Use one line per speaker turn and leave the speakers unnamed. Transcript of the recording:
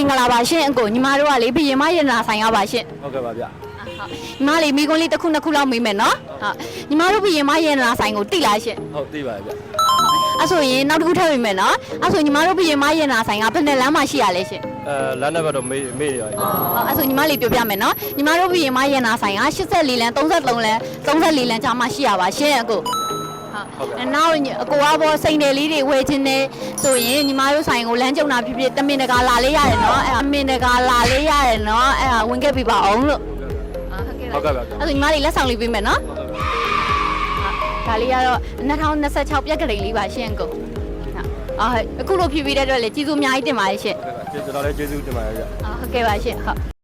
င်္ဂလာပါရှင်အကိုညီမတို့ကလေဘရင်မရတနာဆိုင်ရပါရှင်
ဟုတ်ကဲ့ပါဗျ
ညီမလေးမိကွန်းလေးတစ်ခုနှစ်ခုလောက်မေးမယ်နော်ဟုတ်ညီမတို့ဘရင်မရတနာဆိုင်ကိုတိလားရှင်
ဟုတ်သိပါဗျ
အဲ့ဆိုရင်နောက်တစ်ခုထပ်မေးမယ်နော်အဲ့ဆိုညီမတို့ဘရင်မရတနာဆိုင်ကဘယ်နဲ့လမ်းမှာရှိရလဲရှင်
လမ်းနံပါတ်တော့မေးရရ
အဲ့ဆိုညီမလေးပြောပြမယ်နော်ညီမတို့ဘရင်မရတနာဆိုင်က84လမ်း33လမ်း34လမ်းကြားမှာရှိရပါရှင်အကိုဟုတ်နောက်အကိုကဘောစိန်တယ်လေးတွေဝယ်ခြင်းနဲ့ဆိုရင်ညီမတို့ဆိုင်ကိုလမ်းကြုံတာဖြစ်ဖြစ်တမင်တကာလာလေးရတယ်နော်အဲ့အမင်တကာလာလေးရတယ်နော်အဲ့ဒါဝင်ခဲ့ပြပါအောင်လို့
ဟုတ်ကဲ့ပါ
အဲ့ဒါညီမလေးလက်ဆောင်လေးပေးမယ်နော်ဒါလေးကတော့2026ပြက်ကလေးလေးပါရှင်ကိုအခုလိုဖြည့်ပေးတဲ့အတွက်လည်းကျေးဇူးအများကြီးတင်ပါတယ်ရှင်
ကျွန်တော်လည်းကျေးဇူးတင်ပါတယ်ဗျ
ဟုတ်ကဲ့ပါရှင်ဟုတ်